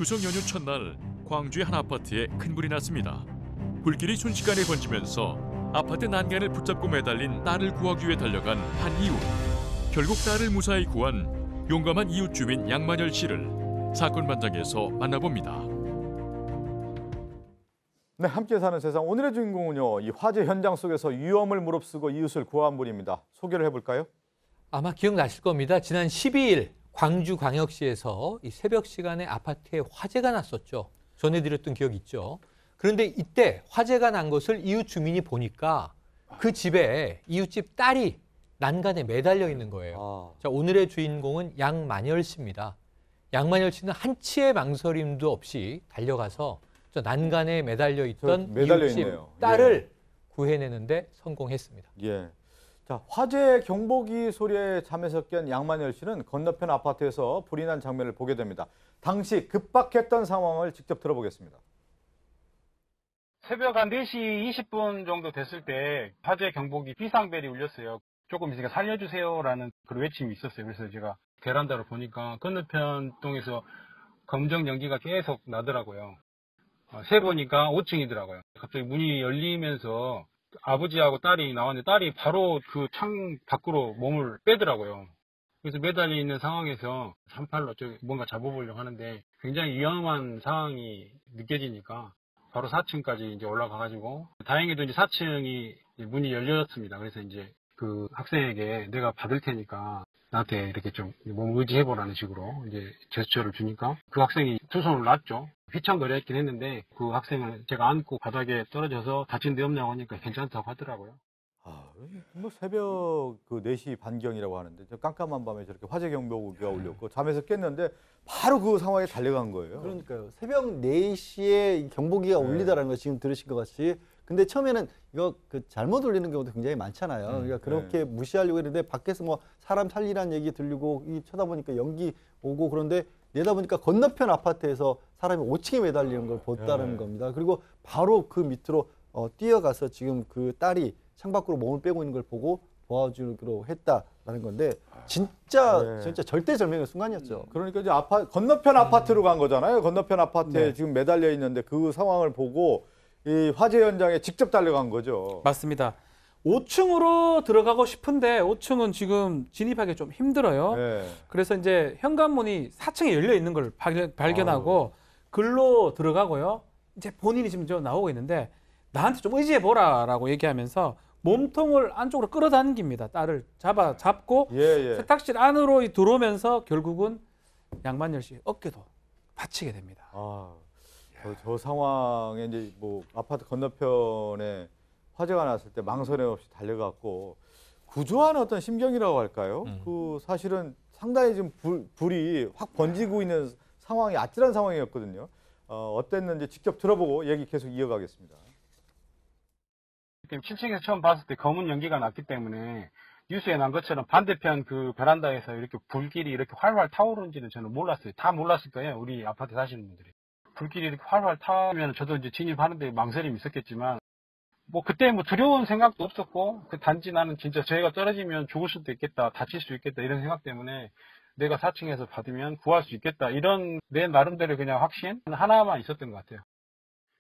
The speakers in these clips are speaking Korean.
추석 연휴 첫날 광주의 한 아파트에 큰 불이 났습니다. 불길이 순식간에 번지면서 아파트 난간을 붙잡고 매달린 딸을 구하기 위해 달려간 한 이웃. 결국 딸을 무사히 구한 용감한 이웃 주민 양만열 씨를 사건 현장에서 만나봅니다. 네, 함께 사는 세상 오늘의 주인공은요. 이 화재 현장 속에서 위험을 무릅쓰고 이웃을 구한 분입니다. 소개를 해볼까요? 아마 기억나실 겁니다. 지난 12일 광주광역시에서 이 새벽 시간에 아파트에 화재가 났었죠. 전해드렸던 기억 있죠. 그런데 이때 화재가 난 것을 이웃 주민이 보니까 그 집에 이웃집 딸이 난간에 매달려 있는 거예요. 자, 오늘의 주인공은 양만열 씨입니다. 양만열 씨는 한치의 망설임도 없이 달려가서 저 난간에 매달려 있던 이웃집 딸을 구해내는데 성공했습니다. 예. 자, 화재 경보기 소리에 잠에서 깬 양만열 씨는 건너편 아파트에서 불이 난 장면을 보게 됩니다. 당시 급박했던 상황을 직접 들어보겠습니다. 새벽 한 4시 20분 정도 됐을 때 화재 경보기 비상벨이 울렸어요. 조금 있으니까 살려주세요라는 그런 외침이 있었어요. 그래서 제가 베란다로 보니까 건너편 동에서 검정 연기가 계속 나더라고요. 세보니까 5층이더라고요. 갑자기 문이 열리면서 아버지하고 딸이 나왔는데 딸이 바로 그 창 밖으로 몸을 빼더라고요. 그래서 매달려 있는 상황에서 산팔로 뭔가 잡아보려고 하는데 굉장히 위험한 상황이 느껴지니까 바로 4층까지 이제 올라가가지고 다행히도 이제 4층이 문이 열렸습니다. 그래서 이제 그 학생에게 내가 받을 테니까 나한테 이렇게 좀 몸 의지해보라는 식으로 이제 제스처를 주니까 그 학생이 두 손을 놨죠. 휘청거려 했긴 했는데 그 학생을 제가 안고 바닥에 떨어져서 다친 데 없냐고 하니까 괜찮다고 하더라고요. 뭐 새벽 그 4시 반경이라고 하는데 저 깜깜한 밤에 저렇게 화재 경보기가 울렸고 잠에서 깼는데 바로 그 상황에 달려간 거예요. 그러니까요. 새벽 4시에 경보기가 울리다라는 거 지금 들으신 것 같이. 근데 처음에는 이거 잘못 울리는 경우도 굉장히 많잖아요. 그러니까 그렇게 무시하려고 했는데 밖에서 뭐 사람 살리라는 얘기 들리고 쳐다보니까 연기 오고 그런데 내다보니까 건너편 아파트에서 사람이 5층에 매달리는 걸 봤다는 겁니다. 그리고 바로 그 밑으로 뛰어가서 지금 그 딸이 창밖으로 몸을 빼고 있는 걸 보고 도와주기로 했다라는 건데 진짜 절대절명의 순간이었죠. 그러니까 이제 건너편 아파트로 간 거잖아요. 건너편 아파트에 지금 매달려 있는데 그 상황을 보고 이 화재 현장에 직접 달려간 거죠. 맞습니다. 5층으로 들어가고 싶은데 5층은 지금 진입하기 좀 힘들어요. 그래서 이제 현관문이 4층에 열려 있는 걸 발견하고 글로 들어가고요. 이제 본인이 지금 저 나오고 있는데 나한테 좀 의지해 보라라고 얘기하면서 몸통을 안쪽으로 끌어당깁니다. 딸을 잡고 세탁실 안으로 들어오면서 결국은 양만열 씨 어깨도 다치게 됩니다. 저 상황에 이제 뭐 아파트 건너편에 화재가 났을 때 망설임 없이 달려갔고 구조하는 어떤 심경이라고 할까요? 그 사실은 상당히 지금 불이 확 번지고 있는 상황이 아찔한 상황이었거든요. 어땠는지 직접 들어보고 얘기 계속 이어가겠습니다. 7층에서 처음 봤을 때 검은 연기가 났기 때문에 뉴스에 난 것처럼 반대편 그 베란다에서 이렇게 불길이 이렇게 활활 타오르는지는 저는 몰랐어요. 다 몰랐을 거예요. 우리 아파트 사시는 분들이. 불길이 이렇게 활활 타면 저도 이제 진입하는데 망설임이 있었겠지만 뭐 그때 뭐 두려운 생각도 없었고 단지 나는 진짜 저희가 떨어지면 죽을 수도 있겠다, 다칠 수 있겠다 이런 생각 때문에 내가 4층에서 받으면 구할 수 있겠다 이런 내 나름대로 그냥 확신 하나만 있었던 것 같아요.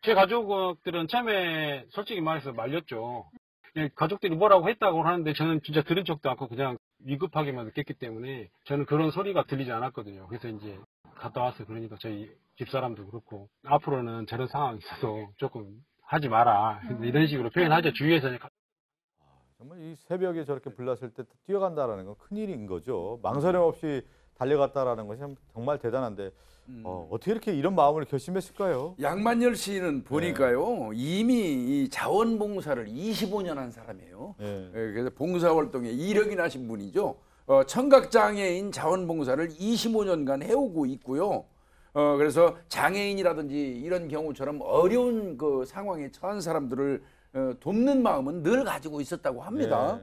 제 가족들은 처음에 솔직히 말해서 말렸죠. 가족들이 뭐라고 했다고 하는데 저는 진짜 들은 척도 않고 그냥 위급하게만 느꼈기 때문에 저는 그런 소리가 들리지 않았거든요. 그래서 이제 갔다 와서 그러니까 저희 집사람도 그렇고 앞으로는 저런 상황이 있어서 조금 하지 마라 이런 식으로 표현하죠. 주위에서는. 정말 이 새벽에 저렇게 불났을 때 뛰어간다라는 건 큰일인 거죠. 망설임 없이 달려갔다라는 것이 정말 대단한데 어떻게 이렇게 이런 마음을 결심했을까요? 양만열 씨는 보니까요 이미 이 자원봉사를 25년 한 사람이에요. 그래서 봉사활동에 이력이 나신 분이죠. 청각장애인 자원봉사를 25년간 해오고 있고요. 그래서 장애인이라든지 이런 경우처럼 어려운 그 상황에 처한 사람들을 돕는 마음은 늘 가지고 있었다고 합니다.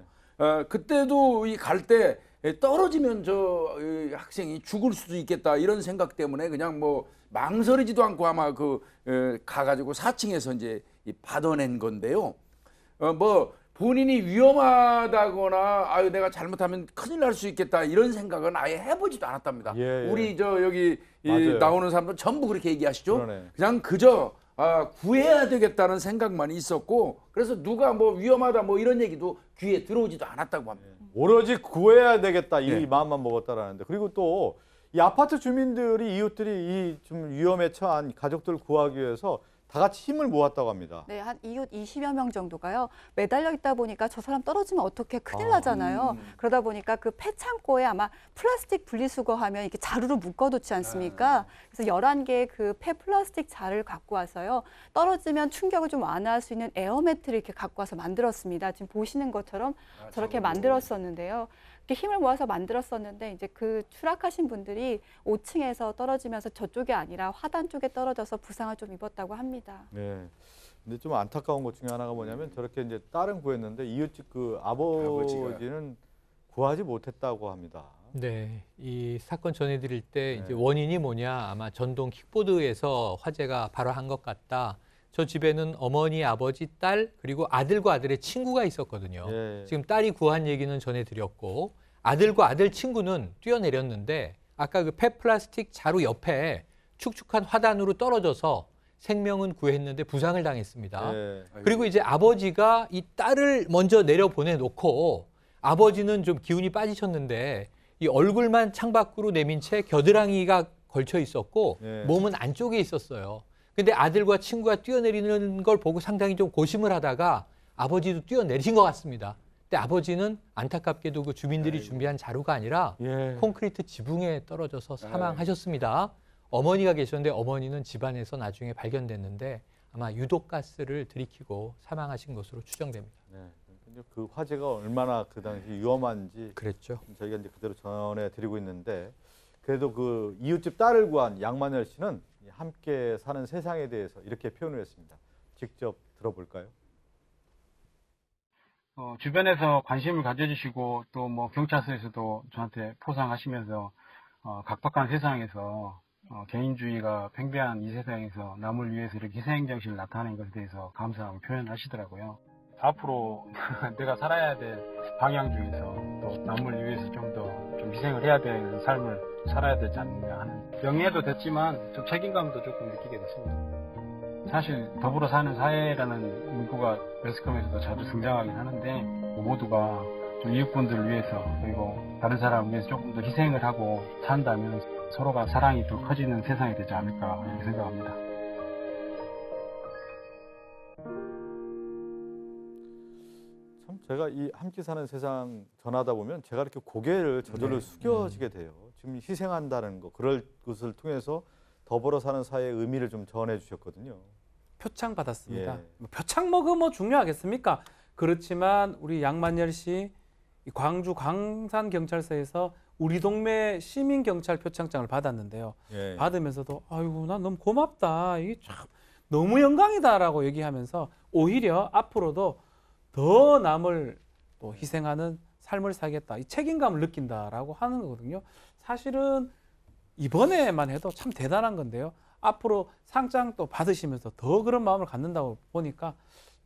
그때도 갈 때 떨어지면 저 학생이 죽을 수도 있겠다 이런 생각 때문에 그냥 뭐 망설이지도 않고 아마 가가지고 4층에서 이제 받아낸 건데요. 뭐 본인이 위험하다거나 아유 내가 잘못하면 큰일 날 수 있겠다 이런 생각은 아예 해보지도 않았답니다. 예, 예. 우리 저 여기 나오는 사람들 전부 그렇게 얘기하시죠. 그러네. 그냥 그저 구해야 되겠다는 생각만 있었고 그래서 누가 뭐 위험하다 뭐 이런 얘기도 귀에 들어오지도 않았다고 합니다. 오로지 구해야 되겠다 이 네. 마음만 먹었다라는데 그리고 또 이 아파트 주민들이 이웃들이 이 좀 위험에 처한 가족들 구하기 위해서 다 같이 힘을 모았다고 합니다. 네, 한 이웃 20여 명 정도가요. 매달려 있다 보니까 저 사람 떨어지면 어떻게 큰일 나잖아요. 그러다 보니까 그 폐창고에 아마 플라스틱 분리수거하면 이렇게 자루로 묶어놓지 않습니까? 그래서 11개의 그 폐 플라스틱 자를 갖고 와서요. 떨어지면 충격을 좀 완화할 수 있는 에어매트를 이렇게 갖고 와서 만들었습니다. 지금 보시는 것처럼 저렇게 만들었었는데요. 이렇게 힘을 모아서 만들었었는데 이제 그 추락하신 분들이 5층에서 떨어지면서 저쪽이 아니라 화단 쪽에 떨어져서 부상을 좀 입었다고 합니다. 네. 근데 좀 안타까운 것 중에 하나가 뭐냐면 저렇게 이제 딸은 구했는데 이웃집 그 아버지는 구하지 못했다고 합니다. 네, 이 사건 전해드릴 때 네. 이제 원인이 뭐냐 아마 전동 킥보드에서 화재가 발화한 것 같다. 저 집에는 어머니, 아버지, 딸 그리고 아들과 아들의 친구가 있었거든요. 예. 지금 딸이 구한 얘기는 전해드렸고 아들과 아들 친구는 뛰어내렸는데 아까 그 폐플라스틱 자루 옆에 축축한 화단으로 떨어져서 생명은 구했는데 부상을 당했습니다. 예. 그리고 이제 아버지가 이 딸을 먼저 내려보내놓고 아버지는 좀 기운이 빠지셨는데 이 얼굴만 창밖으로 내민 채 겨드랑이가 걸쳐 있었고 예. 몸은 안쪽에 있었어요. 근데 아들과 친구가 뛰어내리는 걸 보고 상당히 좀 고심을 하다가 아버지도 뛰어내리신 것 같습니다. 근데 아버지는 안타깝게도 그 주민들이 준비한 자루가 아니라 예. 콘크리트 지붕에 떨어져서 사망하셨습니다. 어머니가 계셨는데 어머니는 집안에서 나중에 발견됐는데 아마 유독가스를 들이키고 사망하신 것으로 추정됩니다. 네. 그 화재가 얼마나 그 당시 위험한지 그랬죠. 저희가 이제 그대로 전해드리고 있는데 그래도 그 이웃집 딸을 구한 양만열 씨는 함께 사는 세상에 대해서 이렇게 표현을 했습니다. 직접 들어볼까요? 주변에서 관심을 가져주시고 또 뭐 경찰서에서도 저한테 포상하시면서 각박한 세상에서 개인주의가 팽배한 이 세상에서 남을 위해서 이렇게 희생정신을 나타내는 것에 대해서 감사함을 표현하시더라고요. 앞으로 내가 살아야 될 방향 중에서 또 남을 위해서 좀 더 좀 희생을 해야 될 삶을 살아야 되지 않느냐 하는 명예도 됐지만 좀 책임감도 조금 느끼게 됐습니다. 사실 더불어 사는 사회라는 문구가 매스컴에서도 자주 등장하긴 하는데 모두가 좀 이웃분들을 위해서 그리고 다른 사람을 위해서 조금 더 희생을 하고 산다면 서로가 사랑이 더 커지는 세상이 되지 않을까 이렇게 생각합니다. 참 제가 이 함께 사는 세상 전하다 보면 제가 이렇게 고개를 저절로 숙여지게 돼요. 지금 희생한다는 거 그럴 것을 통해서 더불어 사는 사회의 의미를 좀 전해 주셨거든요. 표창 받았습니다. 예. 뭐 표창 먹으면 뭐 중요하겠습니까? 그렇지만 우리 양만열 씨 이 광주 광산경찰서에서 우리 동네 시민경찰 표창장을 받았는데요. 예. 받으면서도 아이고 난 너무 고맙다. 이게 참 너무 영광이다라고 얘기하면서 오히려 앞으로도 더 남을 또 희생하는 삶을 살겠다. 이 책임감을 느낀다라고 하는 거거든요. 사실은 이번에만 해도 참 대단한 건데요. 앞으로 상장 또 받으시면서 더 그런 마음을 갖는다고 보니까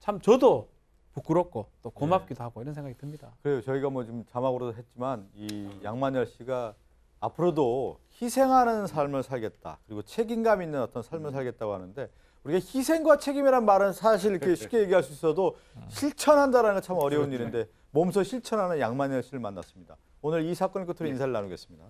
참 저도 부끄럽고 또 고맙기도 하고 이런 생각이 듭니다. 그래요. 저희가 뭐 좀 자막으로도 했지만 이 양만열 씨가 앞으로도 희생하는 삶을 살겠다. 그리고 책임감 있는 어떤 삶을 살겠다고 하는데 우리가 희생과 책임이란 말은 사실 이렇게 쉽게 얘기할 수 있어도 실천한다라는 건 참 어려운 일인데 몸소 실천하는 양만열 씨를 만났습니다. 오늘 이 사건을 끝으로 인사를 나누겠습니다.